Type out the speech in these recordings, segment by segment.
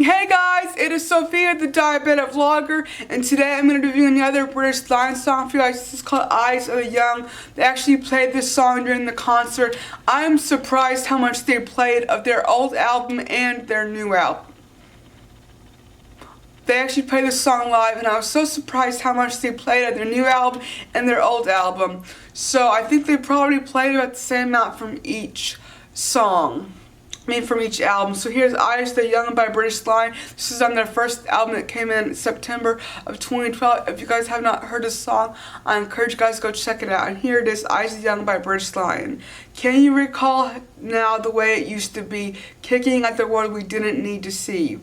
Hey guys, it is Sophia, the diabetic vlogger, and today I'm going to review another British Lion song for you guys. This is called Eyes of the Young. They actually played this song during the concert. I'm surprised how much they played of their old album and their new album. They actually played this song live, and I was so surprised how much they played of their new album and their old album. So I think they probably played about the same amount from each song. From each album. So here's Eyes of the Young by British Lion. This is on their first album that came in September of 2012. If you guys have not heard this song, I encourage you guys to go check it out. And here it is, Eyes of the Young by British Lion. Can you recall now the way it used to be, kicking at the world we didn't need to see?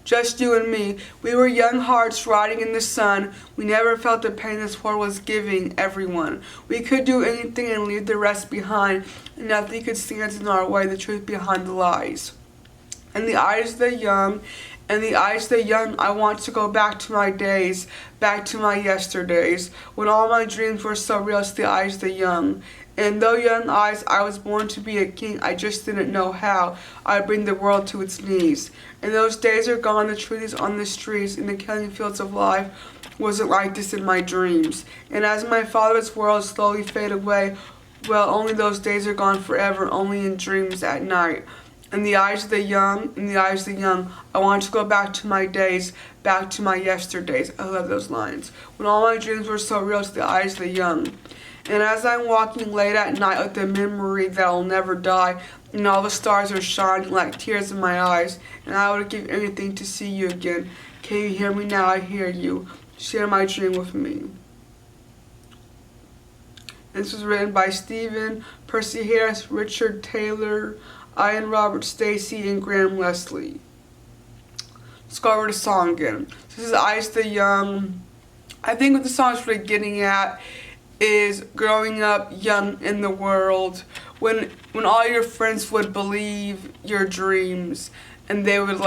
Just you and me. We were young hearts riding in the sun. We never felt the pain this world was giving everyone. We could do anything and leave the rest behind, and nothing could stand in our way, the truth behind the lies. In the eyes of the young, in the eyes of the young, I want to go back to my days, back to my yesterdays, when all my dreams were so real to the eyes of the young. In those young eyes, I was born to be a king. I just didn't know how I'd bring the world to its knees. And those days are gone, the trees on the streets, in the killing fields of life wasn't like this in my dreams. And as my father's world slowly faded away, well, only those days are gone forever, only in dreams at night. In the eyes of the young, in the eyes of the young, I want to go back to my days, back to my yesterdays. I love those lines. When all my dreams were so real to the eyes of the young. And as I'm walking late at night with the memory that'll never die, and all the stars are shining like tears in my eyes, and I would give anything to see you again. Can you hear me now? I hear you. Share my dream with me. This was written by Stephen, Percy Harris, Richard Taylor, Ian Robert Stacy, and Graham Leslie. Let's go over the song again. This is Eyes of the Young. I think what the song is really getting at is growing up young in the world, when all your friends would believe your dreams and they would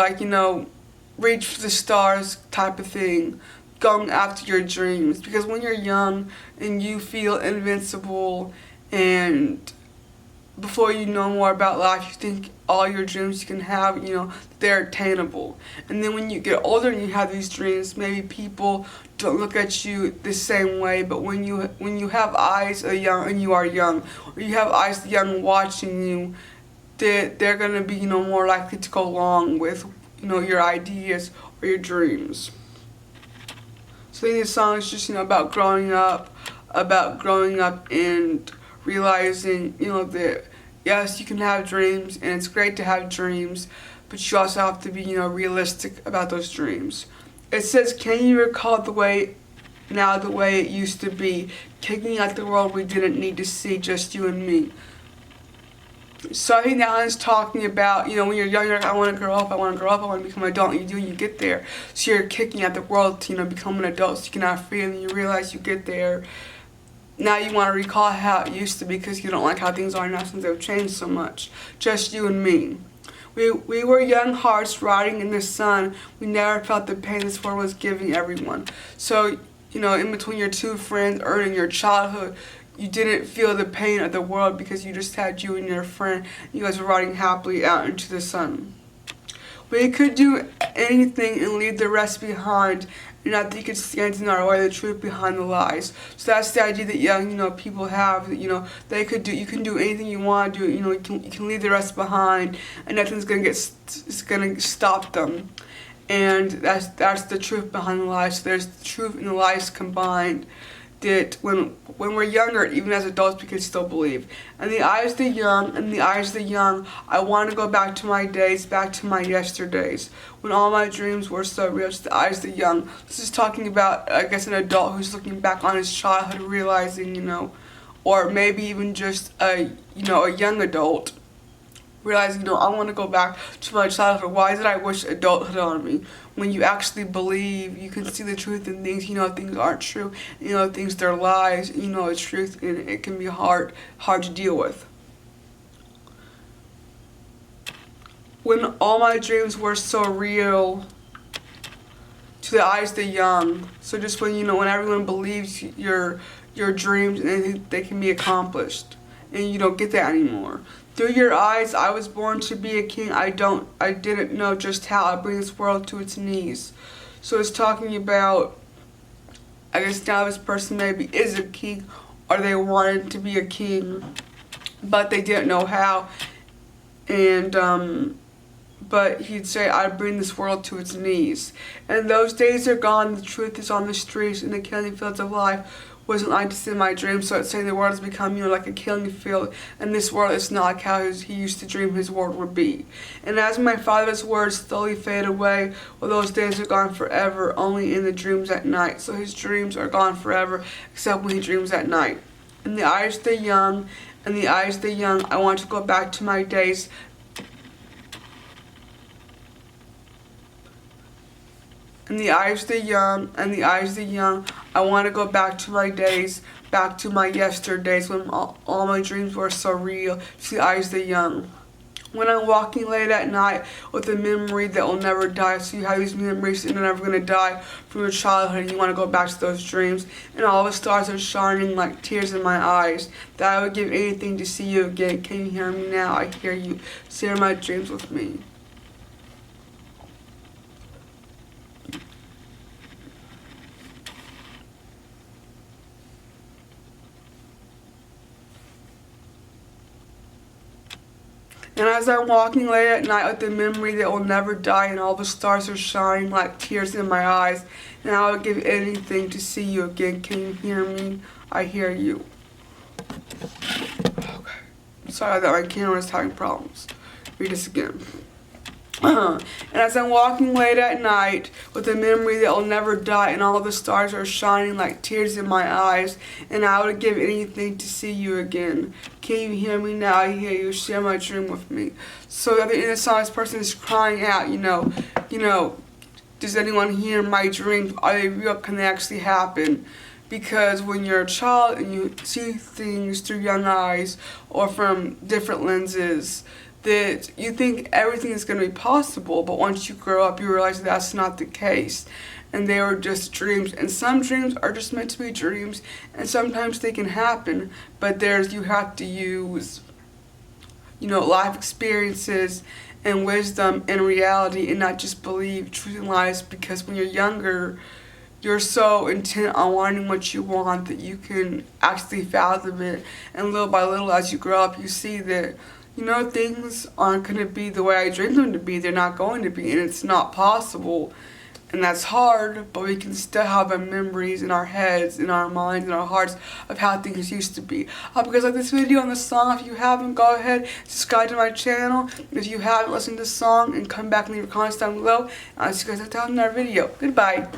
reach for the stars type of thing, going after your dreams. Because when you're young and you feel invincible, and before you know more about life, you think all your dreams you can have, they're attainable. And then when you get older and you have these dreams, maybe people don't look at you the same way. But when you have eyes of young and you are young, or you have eyes of young watching you, they're gonna be more likely to go along with your ideas or your dreams. So I think this song is just about growing up and realizing that yes, you can have dreams, and it's great to have dreams, but you also have to be realistic about those dreams. It says, can you recall the way it used to be, kicking at the world we didn't need to see, just you and me. So I think that line's talking about, when you're younger, I want to grow up, I want to become an adult, and you get there. So you're kicking at the world to, become an adult, so you can have freedom, and you realize you get there. Now you want to recall how it used to be, because you don't like how things are now since they've changed so much. Just you and me. We were young hearts riding in the sun. We never felt the pain this world was giving everyone. So, in between your two friends or in your childhood, you didn't feel the pain of the world because you just had you and your friend. You guys were riding happily out into the sun. We could do anything and leave the rest behind, and nothing could stand in our way, the truth behind the lies. So that's the idea that young, people have, that, you can do anything you want to do, you can leave the rest behind, and nothing's gonna stop them. And that's the truth behind the lies. So there's the truth and the lies combined, that when we're younger, even as adults, we can still believe. In the eyes of the young, in the eyes of the young, I want to go back to my days, back to my yesterdays, when all my dreams were so real to the eyes of the young. This is talking about, I guess, an adult who's looking back on his childhood, realizing, or maybe even just a young adult, realizing, I want to go back to my childhood. Why did I wish adulthood on me? When you actually believe, you can see the truth in things. Things aren't true. Things they're lies. It's truth, and it can be hard to deal with. When all my dreams were so real to the eyes of the young. So just when everyone believes your dreams and they can be accomplished, and you don't get that anymore. Through your eyes, I was born to be a king. I didn't know just how I bring this world to its knees. So it's talking about, I guess now this person maybe is a king, or they wanted to be a king, but they didn't know how. And but he'd say, I bring this world to its knees. And those days are gone, the truth is on the streets, in the killing fields of life. Wasn't like this in my dreams, so it's saying the world has become, like a killing field, and this world is not like how he used to dream his world would be. And as my father's words slowly fade away, well, those days are gone forever, only in the dreams at night. So his dreams are gone forever, except when he dreams at night. In the eyes of the young, in the eyes of the young, I want to go back to my days. In the eyes of the young, and the eyes of the young, I want to go back to my days, back to my yesterdays when all my dreams were so real. To the eyes of the young. When I'm walking late at night with a memory that will never die, so you have these memories and they're never going to die from your childhood, and you want to go back to those dreams, and all the stars are shining like tears in my eyes, that I would give anything to see you again. Can you hear me now? I hear you. Share my dreams with me. And as I'm walking late at night with the memory that will never die, and all the stars are shining like tears in my eyes, and I would give anything to see you again. Can you hear me? I hear you. Okay. Sorry that my camera is having problems. Read this again. And as I'm walking late at night with a memory that will never die, and all the stars are shining like tears in my eyes, and I would give anything to see you again. Can you hear me now? I hear you. Share my dream with me. So at the end of the song, this person is crying out, does anyone hear my dreams? Are they real? Can they actually happen? Because when you're a child and you see things through young eyes or from different lenses, that you think everything is going to be possible, but once you grow up, you realize that's not the case, and they were just dreams. And some dreams are just meant to be dreams, and sometimes they can happen, but you have to use, life experiences and wisdom and reality, and not just believe truth and lies, because when you're younger, you're so intent on wanting what you want that you can actually fathom it, and little by little as you grow up, you see that things aren't going to be the way I dreamed them to be. They're not going to be, and it's not possible. And that's hard, but we can still have our memories in our heads, in our minds, in our hearts of how things used to be. I hope you guys like this video and the song. If you haven't, go ahead, subscribe to my channel. If you haven't, listen to the song and come back and leave your comments down below. And I'll see you guys next time in our video. Goodbye.